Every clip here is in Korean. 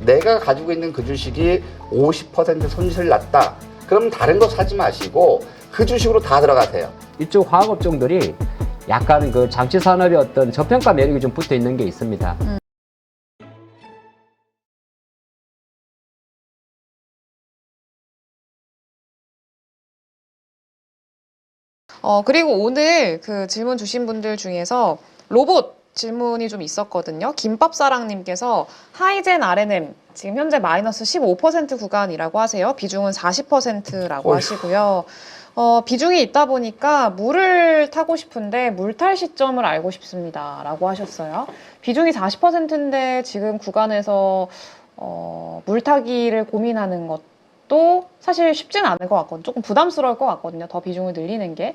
내가 가지고 있는 그 주식이 50% 손실 났다. 그럼 다른 거 사지 마시고 그 주식으로 다 들어가세요. 이쪽 화학업종들이 약간 그 장치 산업의 어떤 저평가 매력이 좀 붙어 있는 게 있습니다. 그리고 오늘 그 질문 주신 분들 중에서 로봇 질문이 좀 있었거든요. 김밥사랑님께서 하이젠 R&M 지금 현재 마이너스 15% 구간이라고 하세요. 비중은 40%라고 어휴. 하시고요. 비중이 있다 보니까 물을 타고 싶은데 물 탈 시점을 알고 싶습니다. 라고 하셨어요. 비중이 40%인데 지금 구간에서 물 타기를 고민하는 것도 사실 쉽지는 않을 것 같거든요. 조금 부담스러울 것 같거든요. 더 비중을 늘리는 게.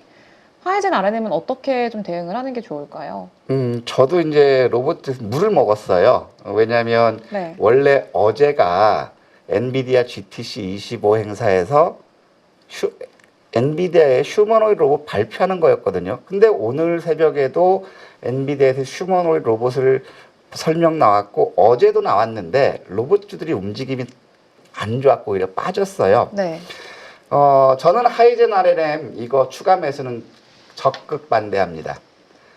하이젠 R&M은 어떻게 좀 대응을 하는 게 좋을까요? 저도 이제 로봇 물을 먹었어요. 왜냐하면 네. 원래 어제가 엔비디아 GTC 25 행사에서 엔비디아의 휴머노이드 로봇 발표하는 거였거든요. 근데 오늘 새벽에도 엔비디아에서 휴머노이드 로봇을 설명 나왔고 어제도 나왔는데 로봇주들이 움직임이 안 좋았고 오히려 빠졌어요. 네. 저는 하이젠 R&M 이거 추가 매수는 적극 반대합니다.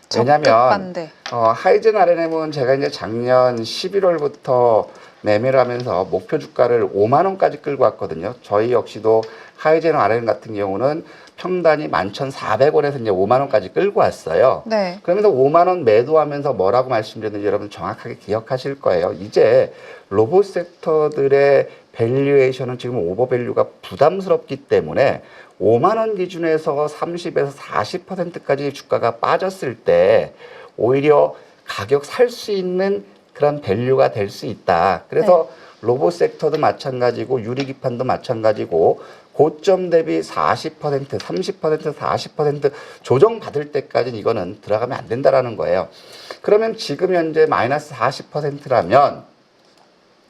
적극 왜냐면 반대. 하이젠 R&M은 제가 이제 작년 11월부터 매매를 하면서 목표 주가를 5만 원까지 끌고 왔거든요. 저희 역시도 하이젠 R&M 같은 경우는 평단이 11,400원에서 이제 5만 원까지 끌고 왔어요. 네. 그러면서 5만 원 매도하면서 뭐라고 말씀드렸는지 여러분 정확하게 기억하실 거예요. 이제 로봇 섹터들의 밸류에이션은 지금 오버밸류가 부담스럽기 때문에 5만 원 기준에서 30에서 40%까지 주가가 빠졌을 때 오히려 가격 살 수 있는 그런 밸류가 될 수 있다. 그래서 로봇 섹터도 마찬가지고 유리기판도 마찬가지고 고점 대비 40%, 30%, 40% 조정받을 때까지는 이거는 들어가면 안 된다라는 거예요. 그러면 지금 현재 마이너스 40%라면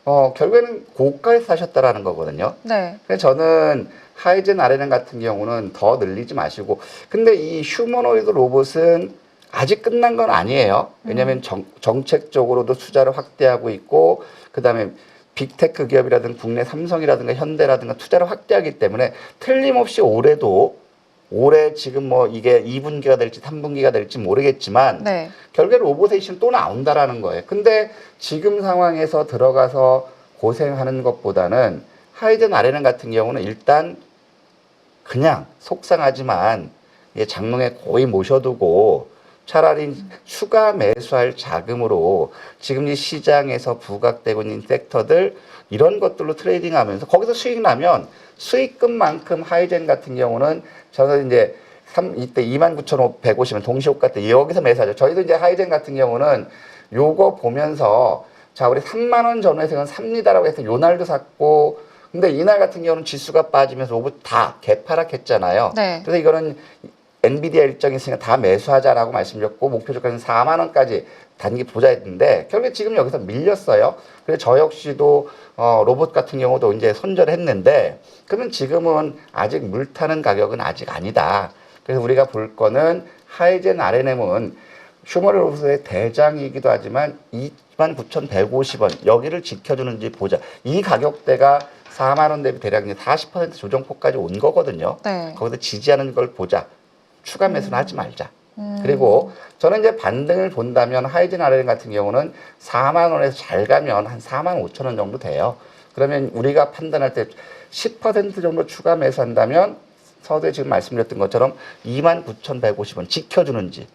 결국에는 고가에 사셨다라는 거거든요. 네. 그래서 저는 하이젠 R&M 같은 경우는 더 늘리지 마시고, 근데 이 휴머노이드 로봇은 아직 끝난 건 아니에요. 왜냐하면 정책적으로도 투자를 확대하고 있고, 그 다음에 빅테크 기업이라든가 국내 삼성이라든가 현대라든가 투자를 확대하기 때문에 틀림없이 올해 지금 뭐 이게 2분기가 될지 3분기가 될지 모르겠지만 네. 결국에 로보테이션 또 나온다라는 거예요. 근데 지금 상황에서 들어가서 고생하는 것보다는 하이젠 R&M 같은 경우는 일단 그냥 속상하지만 장롱에 고이 모셔두고 차라리 추가 매수할 자금으로 지금 이 시장에서 부각되고 있는 섹터들 이런 것들로 트레이딩하면서 거기서 수익 나면 수익금만큼 하이젠 같은 경우는 저는 이제 이때 29,150원 동시호가 때 여기서 매수하죠. 저희도 이제 하이젠 같은 경우는 요거 보면서 자 우리 3만 원 전후에서는 삽니다라고 해서 요 날도 샀고 근데 이날 같은 경우는 지수가 빠지면서 오브 다 개파락했잖아요. 네. 그래서 이거는 엔비디아 일정이 있으니까 다 매수하자라고 말씀드렸고 목표 주가는 4만 원까지 단기 보자 했는데 결국에 지금 여기서 밀렸어요. 그래서 저 역시도 로봇 같은 경우도 이제 손절했는데 그러면 지금은 아직 물 타는 가격은 아직 아니다. 그래서 우리가 볼 거는 하이젠 R&M은 휴머노 로봇의 대장이기도 하지만 29,150원 여기를 지켜주는지 보자. 이 가격대가 4만 원 대비 대략 40% 조정폭까지 온 거거든요. 네. 거기서 지지하는 걸 보자. 추가 매수는 하지 말자. 그리고 저는 이제 반등을 본다면 하이젠 R&M 같은 경우는 4만 원에서 잘 가면 한 4만 5천 원 정도 돼요. 그러면 우리가 판단할 때 10% 정도 추가 매수한다면 서두에 지금 말씀드렸던 것처럼 29,150원 지켜주는지.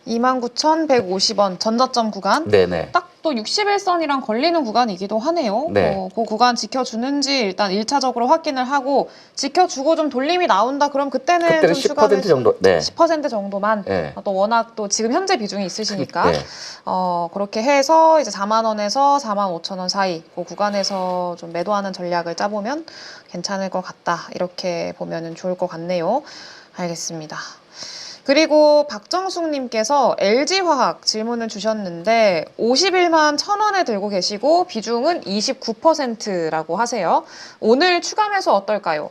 29,150원 전저점 구간. 네네. 딱 또 61선이랑 걸리는 구간이기도 하네요. 네. 그 구간 지켜주는지 일단 1차적으로 확인을 하고 지켜주고 좀 돌림이 나온다 그럼 그때는 좀 10% 추가 매수 정도. 네. 10% 정도만 네. 또 워낙 또 지금 현재 비중이 있으시니까 네. 그렇게 해서 이제 4만 원에서 4만 5천 원 사이 그 구간에서 좀 매도하는 전략을 짜보면 괜찮을 것 같다. 이렇게 보면은 좋을 것 같네요. 알겠습니다. 그리고 박정숙님께서 LG화학 질문을 주셨는데 51만 1,000원에 들고 계시고 비중은 29%라고 하세요. 오늘 추가 매수 어떨까요?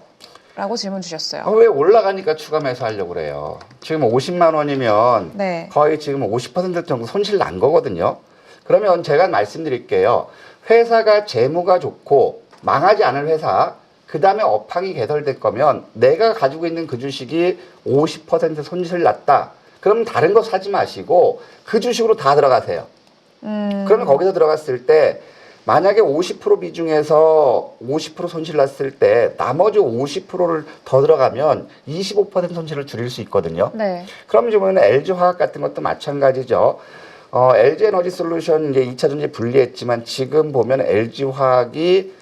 라고 질문 주셨어요. 왜 올라가니까 추가 매수하려고 그래요. 지금 50만 원이면 네. 거의 지금 50% 정도 손실 난 거거든요. 그러면 제가 말씀드릴게요. 회사가 재무가 좋고 망하지 않을 회사, 그 다음에 업황이 개설될 거면 내가 가지고 있는 그 주식이 50% 손실 났다. 그럼 다른 거 사지 마시고 그 주식으로 다 들어가세요. 그러면 거기서 들어갔을 때 만약에 50% 비중에서 50% 손실 났을 때 나머지 50%를 더 들어가면 25% 손실을 줄일 수 있거든요. 네. 그럼 이제 보면 LG화학 같은 것도 마찬가지죠. LG에너지솔루션 이제 2차전지 분리했지만 지금 보면 LG화학이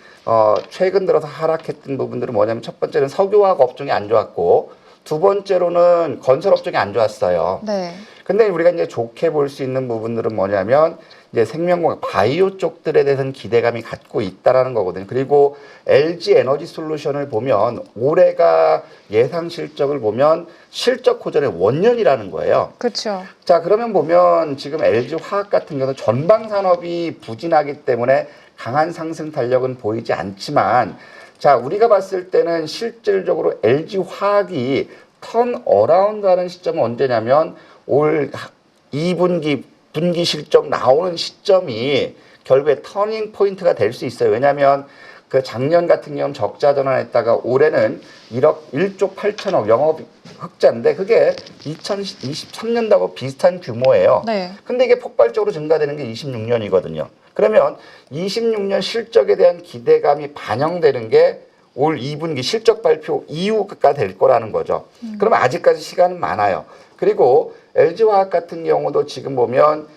최근 들어서 하락했던 부분들은 뭐냐면 첫 번째는 석유화학 업종이 안 좋았고 두 번째로는 건설 업종이 안 좋았어요. 네. 근데 우리가 이제 좋게 볼 수 있는 부분들은 뭐냐면 이제 생명공학 바이오 쪽들에 대해서는 기대감이 갖고 있다라는 거거든요. 그리고 LG 에너지 솔루션을 보면 올해가 예상 실적을 보면 실적 호전의 원년이라는 거예요. 그렇죠. 자, 그러면 보면 지금 LG 화학 같은 경우는 전방 산업이 부진하기 때문에 강한 상승 탄력은 보이지 않지만 자, 우리가 봤을 때는 실질적으로 LG 화학이 턴 어라운드 하는 시점은 언제냐면 올 2분기 분기 실적 나오는 시점이 결국에 터닝 포인트가 될 수 있어요. 왜냐하면 그 작년 같은 경우는 적자 전환했다가 올해는 1조 8천억 영업 흑자인데 그게 2023년도하고 비슷한 규모예요. 네. 근데 이게 폭발적으로 증가되는 게 26년이거든요. 그러면 26년 실적에 대한 기대감이 반영되는 게 올 2분기 실적 발표 이후가 될 거라는 거죠. 그러면 아직까지 시간은 많아요. 그리고 LG화학 같은 경우도 지금 보면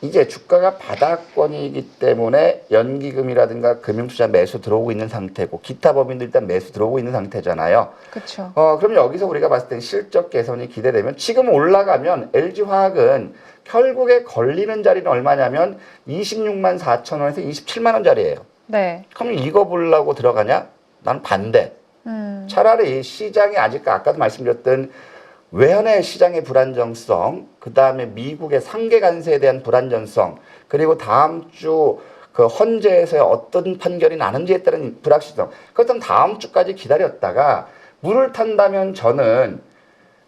이제 주가가 바닥권이기 때문에 연기금이라든가 금융투자 매수 들어오고 있는 상태고 기타 법인도 일단 매수 들어오고 있는 상태잖아요. 그렇죠. 그럼 여기서 우리가 봤을 때 실적 개선이 기대되면 지금 올라가면 LG화학은 결국에 걸리는 자리는 얼마냐면 26만 4천 원에서 27만 원짜리예요. 네. 그럼 이거 보려고 들어가냐? 난 반대. 차라리 시장이 아직 아까도 말씀드렸던 외환의 시장의 불안정성, 그 다음에 미국의 상계 관세에 대한 불안정성, 그리고 다음 주 그 헌재에서의 어떤 판결이 나는지에 따른 불확실성. 그렇다면 다음 주까지 기다렸다가 물을 탄다면 저는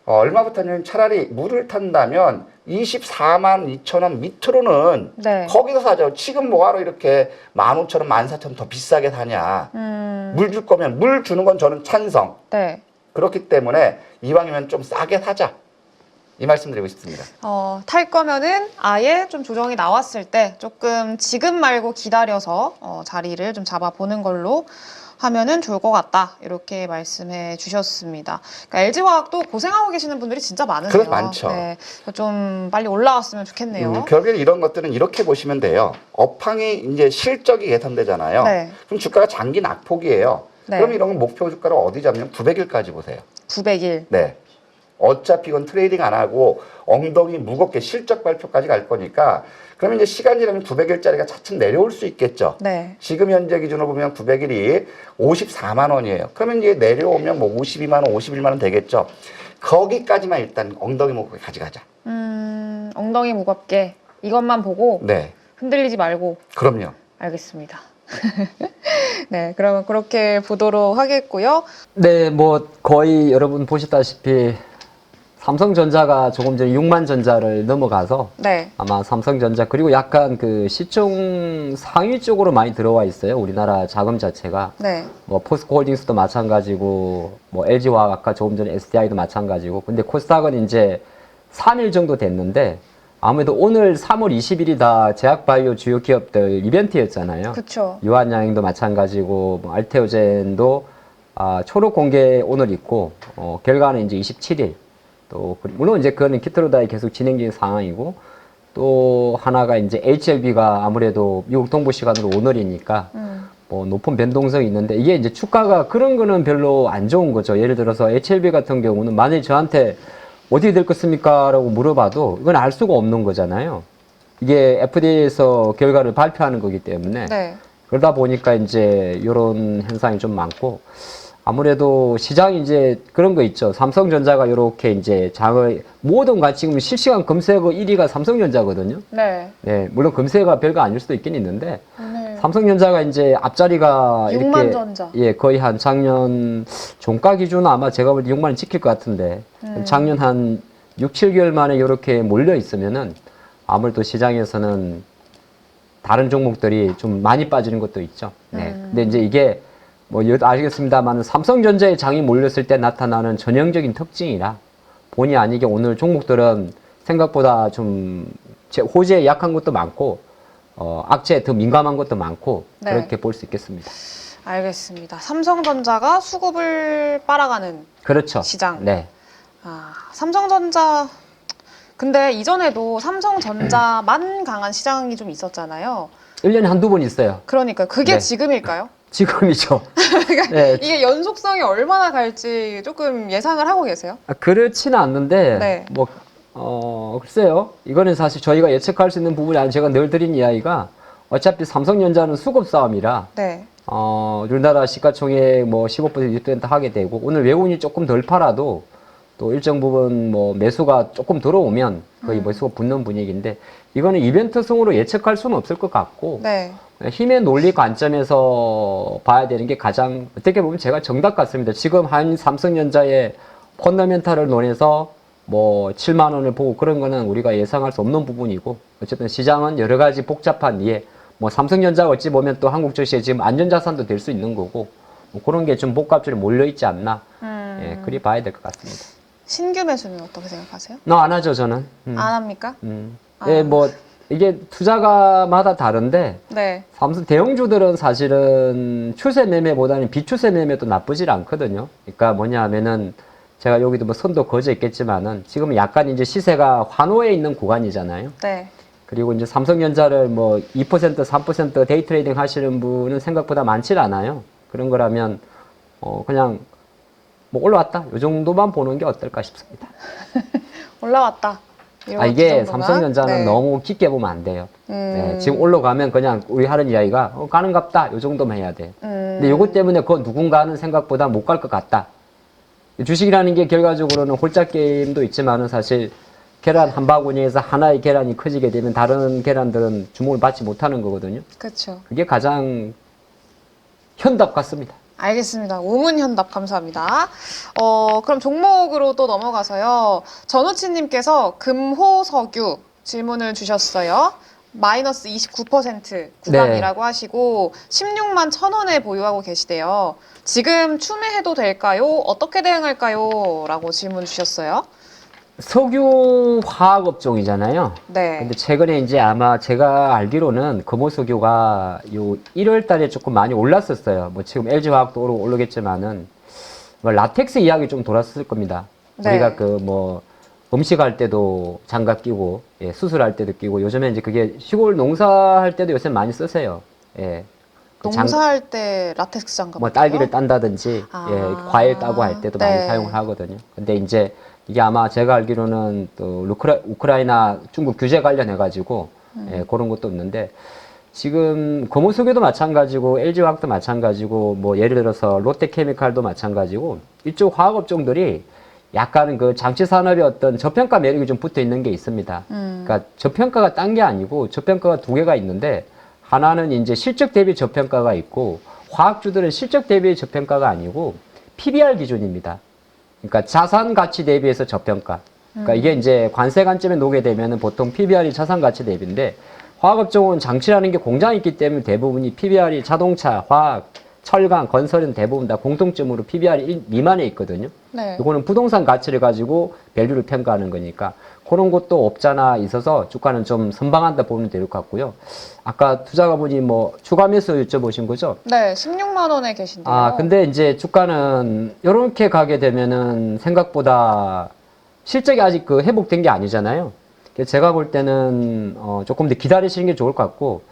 얼마부터냐면 차라리 물을 탄다면 24만 2천 원 밑으로는 네. 거기서 사죠. 지금 뭐하러 이렇게 15,000원, 14,000원 더 비싸게 사냐. 물 줄 거면 물 주는 건 저는 찬성. 네. 그렇기 때문에 이왕이면 좀 싸게 사자. 이 말씀 드리고 싶습니다. 탈 거면은 아예 좀 조정이 나왔을 때 조금 지금 말고 기다려서 자리를 좀 잡아보는 걸로 하면은 좋을 것 같다. 이렇게 말씀해 주셨습니다. 그러니까 LG화학도 고생하고 계시는 분들이 진짜 많으세요. 그래, 많죠. 네, 좀 빨리 올라왔으면 좋겠네요. 결국에 이런 것들은 이렇게 보시면 돼요. 업황이 이제 실적이 개선되잖아요. 네. 그럼 주가가 장기 낙폭이에요. 네. 그럼 이런 건 목표 주가를 어디 잡냐면 900일까지 보세요. 900일. 네. 어차피 이건 트레이딩 안 하고 엉덩이 무겁게 실적 발표까지 갈 거니까 그러면 이제 시간 지나면 900일짜리가 차츰 내려올 수 있겠죠. 네. 지금 현재 기준으로 보면 900일이 54만 원이에요. 그러면 이제 내려오면 뭐 52만 원, 51만 원 되겠죠. 거기까지만 일단 엉덩이 무겁게 가져가자. 엉덩이 무겁게 이것만 보고 네. 흔들리지 말고. 그럼요. 알겠습니다. 네, 그러면 그렇게 보도록 하겠고요. 네, 뭐 거의 여러분 보셨다시피 삼성전자가 조금 전에 6만 전자를 넘어가서 네. 아마 삼성전자 그리고 약간 그 시총 상위 쪽으로 많이 들어와 있어요. 우리나라 자금 자체가. 네. 뭐 포스코홀딩스도 마찬가지고 뭐 LG화학 아까 조금 전에 SDI도 마찬가지고. 근데 코스닥은 이제 3일 정도 됐는데 아무래도 오늘 3월 20일이 다 제약바이오 주요 기업들 이벤트였잖아요. 그렇죠. 유한양행도 마찬가지고 뭐 알테오젠도 초록 공개 오늘 있고 결과는 이제 27일. 또 물론 이제 그거는 키트로다에 계속 진행 중인 상황이고 또 하나가 이제 HLB가 아무래도 미국 동부 시간으로 오늘이니까 뭐 높은 변동성이 있는데 이게 이제 주가가 그런 거는 별로 안 좋은 거죠. 예를 들어서 HLB 같은 경우는 만약에 저한테 어떻게 될 것입니까? 라고 물어봐도 이건 알 수가 없는 거잖아요. 이게 FDA에서 결과를 발표하는 거기 때문에 네. 그러다 보니까 이제 이런 현상이 좀 많고 아무래도 시장이 이제 그런 거 있죠. 삼성전자가 이렇게 이제 장을 모든 같이 지금 실시간 검색어 1위가 삼성전자거든요. 네. 네, 물론 검색어가 별거 아닐 수도 있긴 있는데 오늘 삼성전자가 이제 앞자리가 6만 이렇게 전자. 예, 거의 한 작년 종가 기준은 아마 제가 볼 때 6만 원 지킬 것 같은데 작년 한 6, 7개월 만에 이렇게 몰려 있으면은 아무래도 시장에서는 다른 종목들이 좀 많이 빠지는 것도 있죠. 네. 근데 이제 이게 뭐 아시겠습니다만 삼성전자의 장이 몰렸을 때 나타나는 전형적인 특징이라 본의 아니게 오늘 종목들은 생각보다 좀 호재에 약한 것도 많고 악재에 더 민감한 것도 많고 네. 그렇게 볼 수 있겠습니다. 알겠습니다. 삼성전자가 수급을 빨아가는 그렇죠. 시장. 네. 아, 삼성전자. 근데 이전에도 삼성전자만 강한 시장이 좀 있었잖아요. 1년에 한두 번 있어요. 그러니까 그게 네. 지금일까요? 지금이죠. 네. 이게 연속성이 얼마나 갈지 조금 예상을 하고 계세요? 그렇지는 않는데 네. 뭐 글쎄요. 이거는 사실 저희가 예측할 수 있는 부분이 아니라 제가 늘 드린 이야기가 어차피 삼성전자는 수급 싸움이라 네. 우리나라 시가총액 뭐 15% 20% 하게 되고 오늘 외국인이 조금 덜 팔아도 또 일정 부분 뭐 매수가 조금 들어오면 거의 매수가 붙는 분위기인데 이거는 이벤트성으로 예측할 수는 없을 것 같고 네. 힘의 논리 관점에서 봐야 되는 게 가장 어떻게 보면 제가 정답 같습니다. 지금 한 삼성전자의 펀더멘탈을 논해서 뭐 7만 원을 보고 그런 거는 우리가 예상할 수 없는 부분이고 어쨌든 시장은 여러 가지 복잡한 이해 뭐 삼성전자가 어찌 보면 또 한국 증시에 지금 안전자산도 될 수 있는 거고 뭐 그런 게 좀 복합적으로 몰려있지 않나 예, 그리 봐야 될 것 같습니다. 신규 매수는 어떻게 생각하세요? 안 하죠 저는. 안 합니까? 예, 뭐 이게 투자가마다 다른데 네. 삼성 대형주들은 사실은 추세 매매보다는 비추세 매매도 나쁘질 않거든요. 그러니까 뭐냐 하면은 제가 여기도 뭐 선도 거저 있겠지만은 지금 약간 이제 시세가 환호에 있는 구간이잖아요. 네. 그리고 이제 삼성전자를 뭐 2%, 3% 데이 트레이딩 하시는 분은 생각보다 많질 않아요. 그런 거라면 그냥 뭐 올라왔다 이 정도만 보는 게 어떨까 싶습니다. 올라왔다. 이게 삼성전자는 너무 깊게 보면 안 돼요. 네, 지금 올라가면 그냥 우리 하는 이야기가 가는갑다 이 정도만 해야 돼. 근데 이것 때문에 그 누군가는 생각보다 못 갈 것 같다. 주식이라는 게 결과적으로는 홀짝 게임도 있지만은 사실 계란 한 바구니에서 하나의 계란이 커지게 되면 다른 계란들은 주목을 받지 못하는 거거든요. 그렇죠. 그게 가장 현답 같습니다. 알겠습니다. 우문현답 감사합니다. 그럼 종목으로 또 넘어가서요. 전우치님께서 금호석유 질문을 주셨어요. 마이너스 29% 구간이라고 하시고 16만 1,000원에 보유하고 계시대요. 지금 추매해도 될까요? 어떻게 대응할까요? 라고 질문 주셨어요. 석유 화학 업종이잖아요. 네. 근데 최근에 이제 아마 제가 알기로는 금호석유가 요 1월 달에 조금 많이 올랐었어요. 뭐 지금 LG화학도 오르겠지만은 뭐 라텍스 이야기 좀 돌았을 겁니다. 네. 우리가 그 뭐 음식할 때도 장갑 끼고 예, 수술할 때도 끼고 요즘에 이제 그게 시골 농사할 때도 요새 많이 쓰세요. 예. 그 농사할 때 라텍스 장갑. 뭐 딸기를 딴다든지 예, 과일 따고 할 때도 많이 네. 사용을 하거든요. 근데 이제 이게 아마 제가 알기로는 또 우크라이나 중국 규제 관련해 가지고 예, 그런 것도 없는데 지금 금호석유도 마찬가지고 LG화학도 마찬가지고 뭐 예를 들어서 롯데케미칼도 마찬가지고 이쪽 화학 업종들이 약간은 그 장치 산업의 어떤 저평가 매력이 좀 붙어 있는 게 있습니다. 그러니까 저평가가 딴 게 아니고 저평가가 두 개가 있는데 하나는 이제 실적 대비 저평가가 있고 화학주들은 실적 대비 저평가가 아니고 PBR 기준입니다. 그러니까 자산 가치 대비해서 저평가. 그러니까 이게 이제 관세 관점에 놓게 되면은 보통 PBR이 자산 가치 대비인데 화학업종은 장치라는 게 공장이 있기 때문에 대부분이 PBR이 자동차, 화학, 철강, 건설은 대부분 다 공통점으로 PBR이 1 미만에 있거든요. 네. 이거는 부동산 가치를 가지고 밸류를 평가하는 거니까 그런 것도 없잖아 있어서 주가는 좀 선방한다 보면 될 것 같고요. 아까 투자가분이 뭐 추가 매수 여쭤보신 거죠? 네, 16만 원에 계신데요. 근데 이제 주가는 이렇게 가게 되면은 생각보다 실적이 아직 그 회복된 게 아니잖아요. 그래서 제가 볼 때는 조금 더 기다리시는 게 좋을 것 같고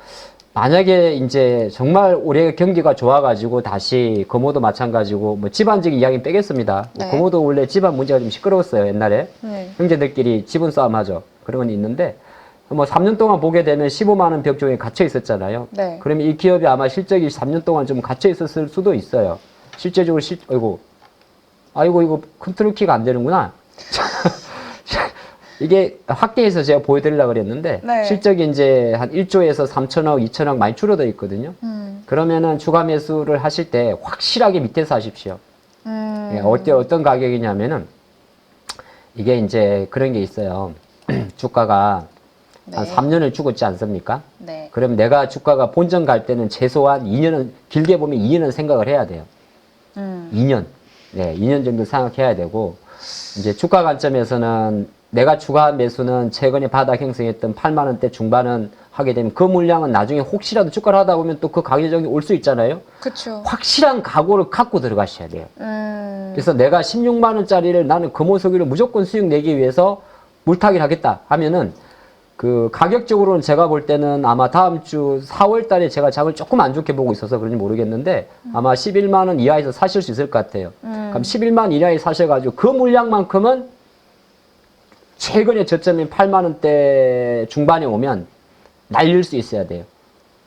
만약에 이제 정말 올해 경기가 좋아가지고 다시 금호도 마찬가지고 뭐 집안적인 이야기는 빼겠습니다. 네. 금호도 원래 집안 문제가 좀 시끄러웠어요 옛날에. 네. 형제들끼리 지분 싸움 하죠. 그런 건 있는데 뭐 3년 동안 보게 되면 15만 원 벽종에 갇혀 있었잖아요. 네. 그러면 이 기업이 아마 실적이 3년 동안 좀 갇혀 있었을 수도 있어요. 실제적으로 아이고 이거 컨트롤 키가 안 되는구나. 이게 확대해서 제가 보여드리려고 그랬는데 네. 실적이 이제 한 1조에서 3천억, 2천억 많이 줄어들 있거든요. 그러면은 추가 매수를 하실 때 확실하게 밑에서 하십시오. 예, 어떤 가격이냐면은 이게 이제 그런 게 있어요. 주가가 네. 한 3년을 죽었지 않습니까? 네. 그럼 내가 주가가 본전 갈 때는 최소한 2년은, 길게 보면 2년은 생각을 해야 돼요. 2년. 네, 2년 정도 생각해야 되고, 이제 주가 관점에서는 내가 추가한 매수는 최근에 바닥 형성했던 8만 원대 중반은 하게 되면 그 물량은 나중에 혹시라도 주가를 하다 보면 또 그 가격이 올 수 있잖아요. 그렇죠. 확실한 각오를 갖고 들어가셔야 돼요. 그래서 내가 16만 원짜리를 나는 금호석유를 무조건 수익 내기 위해서 물타기를 하겠다 하면은 그 가격적으로는 제가 볼 때는 아마 다음 주 4월 달에 제가 장을 조금 안 좋게 보고 있어서 그런지 모르겠는데 아마 11만 원 이하에서 사실 수 있을 것 같아요. 그럼 11만 이하에 사셔가지고 그 물량만큼은 최근에 저점인 8만 원대 중반에 오면 날릴 수 있어야 돼요.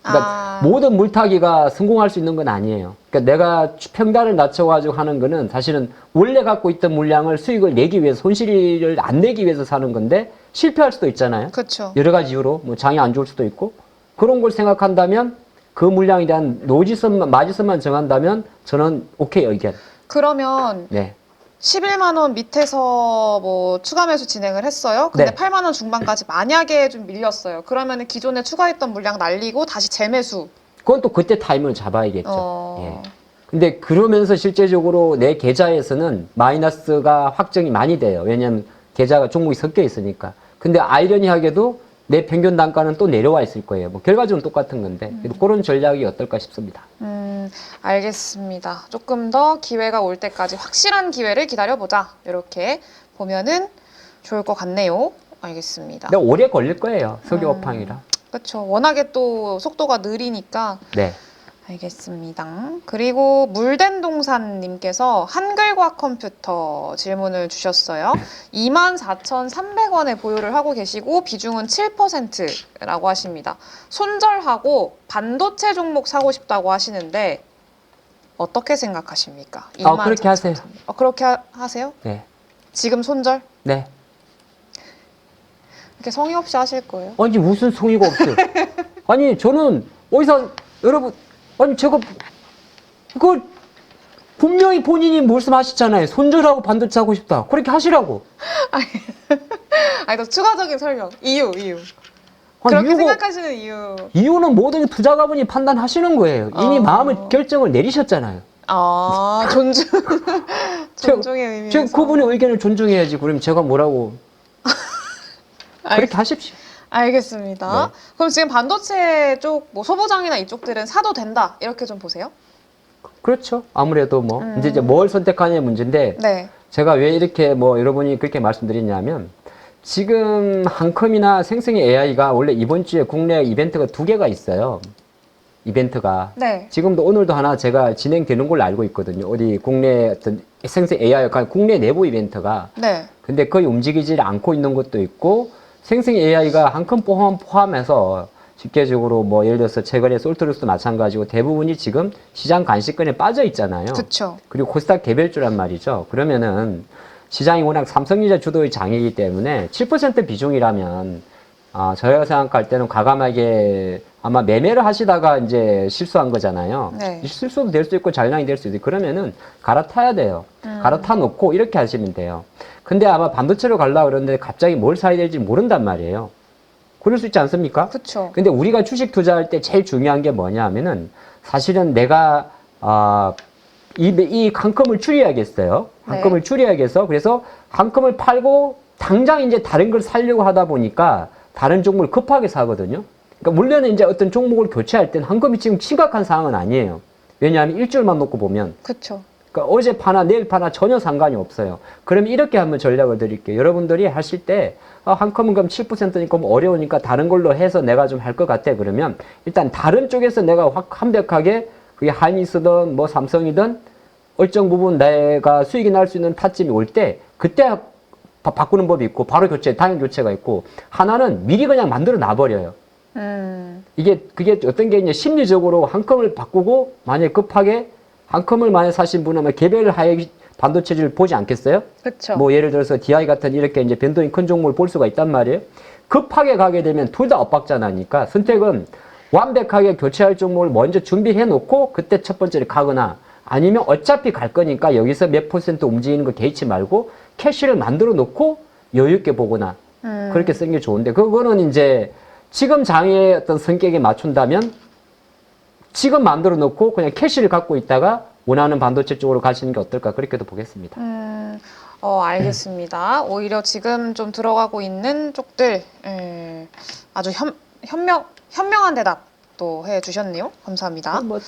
그러니까 모든 물타기가 성공할 수 있는 건 아니에요. 그러니까 내가 평단을 낮춰가지고 하는 거는 사실은 원래 갖고 있던 물량을 수익을 내기 위해서 손실을 안 내기 위해서 사는 건데 실패할 수도 있잖아요. 그렇죠. 여러 가지 이유로 뭐 장이 안 좋을 수도 있고 그런 걸 생각한다면 그 물량에 대한 노지선만 마지선만 정한다면 저는 오케이 의견. 그러면 네. 11만 원 밑에서 뭐 추가 매수 진행을 했어요. 근데 네. 8만 원 중반까지 만약에 좀 밀렸어요. 그러면은 기존에 추가했던 물량 날리고 다시 재매수. 그건 또 그때 타이밍을 잡아야겠죠. 어. 예. 근데 그러면서 실제적으로 내 계좌에서는 마이너스가 확정이 많이 돼요. 왜냐하면 계좌가 종목이 섞여 있으니까. 근데 아이러니하게도 내 평균 단가는 또 내려와 있을 거예요. 뭐 결과적으로 똑같은 건데 그런 전략이 어떨까 싶습니다. 알겠습니다. 조금 더 기회가 올 때까지 확실한 기회를 기다려보자. 이렇게 보면은 좋을 것 같네요. 알겠습니다. 근데 오래 걸릴 거예요. 석유 업황이라. 그렇죠. 워낙에 또 속도가 느리니까. 네. 알겠습니다. 그리고 물된동산님께서 한글과학 컴퓨터 질문을 주셨어요. 24,300원에 보유를 하고 계시고 비중은 7%라고 하십니다. 손절하고 반도체 종목 사고 싶다고 하시는데 어떻게 생각하십니까? 그렇게 하세요. 그렇게 하세요? 네. 지금 손절? 네. 이렇게 성의 없이 하실 거예요? 아니 무슨 성의가 없어요. 아니 저는 어디서 여러분 아니 제가 그걸 분명히 본인이 말씀하시잖아요. 손절하고 반도체 하고 싶다. 그렇게 하시라고. 아니 더 추가적인 설명. 이유. 아니, 그렇게 생각하시는 이유. 이유는 모든 투자가분이 판단하시는 거예요. 이미 마음을 결정을 내리셨잖아요. 아 존중. 존중의 의미에서. 제가 그분의 의견을 존중해야지. 그럼 제가 뭐라고. 그렇게 하십시오. 알겠습니다. 네. 그럼 지금 반도체 쪽, 뭐 소부장이나 이쪽들은 사도 된다 이렇게 좀 보세요. 그렇죠. 아무래도 뭐 이제 뭘 선택하냐의 문제인데 네. 제가 왜 이렇게 뭐 여러분이 그렇게 말씀드리냐면 지금 한컴이나 생성의 AI가 원래 이번 주에 국내 이벤트가 2개가 있어요. 이벤트가. 네. 지금도 오늘도 하나 제가 진행되는 걸로 알고 있거든요. 어디 국내 어떤 생성 AI가 국내 내부 이벤트가. 네. 근데 거의 움직이지 않고 있는 것도 있고 생성 AI가 한컴 포함해서 직계적으로 뭐 예를 들어서 최근에 솔트룩스도 마찬가지고 대부분이 지금 시장 간식권에 빠져 있잖아요. 그렇죠. 그리고 코스닥 개별주란 말이죠. 그러면은 시장이 워낙 삼성전자 주도의 장이기 때문에 7% 비중이라면 저희가 생각할 때는 과감하게 아마 매매를 하시다가 이제 실수한 거잖아요. 네. 실수도 될 수 있고 잘량이 될 수 있고 그러면은 갈아타야 돼요. 갈아타 놓고 이렇게 하시면 돼요. 근데 아마 반도체로 가려고 그러는데 갑자기 뭘 사야 될지 모른단 말이에요. 그럴 수 있지 않습니까? 그렇죠. 근데 우리가 주식 투자할 때 제일 중요한 게 뭐냐 하면은 사실은 내가 이 한컴을 추리해야겠어요. 한컴을 네. 추리해야겠어. 그래서 한컴을 팔고 당장 이제 다른 걸 사려고 하다 보니까 다른 종목을 급하게 사거든요. 그러니까 물론 이제 어떤 종목을 교체할 때는 한컴이 지금 심각한 상황은 아니에요. 왜냐하면 일주일만 놓고 보면 그렇죠. 그러니까 어제 파나 내일 파나 전혀 상관이 없어요. 그럼 이렇게 한번 전략을 드릴게요. 여러분들이 하실 때 한컴은 그럼 7%니까 뭐 어려우니까 다른 걸로 해서 내가 좀 할 것 같아. 그러면 일단 다른 쪽에서 내가 완벽하게 그게 하이닉스든 뭐 삼성이든 일정 부분 내가 수익이 날 수 있는 타점이 올 때 그때 바꾸는 법이 있고 바로 교체, 당일 교체가 있고 하나는 미리 그냥 만들어 놔버려요. 그게 어떤 게 이제 심리적으로 한컴을 바꾸고 만약에 급하게 한컴을 만약 사신 분은 개별 하이 반도체를 보지 않겠어요? 그렇죠. 뭐 예를 들어서 DI 같은 이렇게 이제 변동이 큰 종목을 볼 수가 있단 말이에요. 급하게 가게 되면 둘 다 엇박자 나니까 선택은 완벽하게 교체할 종목을 먼저 준비해 놓고 그때 첫 번째를 가거나 아니면 어차피 갈 거니까 여기서 몇 % 움직이는 거 개의치 말고 캐시를 만들어 놓고 여유 있게 보거나 그렇게 쓰는 게 좋은데 그거는 이제 지금 장애의 어떤 성격에 맞춘다면 지금 만들어 놓고 그냥 캐시를 갖고 있다가 원하는 반도체 쪽으로 가시는 게 어떨까 그렇게도 보겠습니다. 알겠습니다. 오히려 지금 좀 들어가고 있는 쪽들 아주 현명한 대답 또 해주셨네요. 감사합니다. 뭐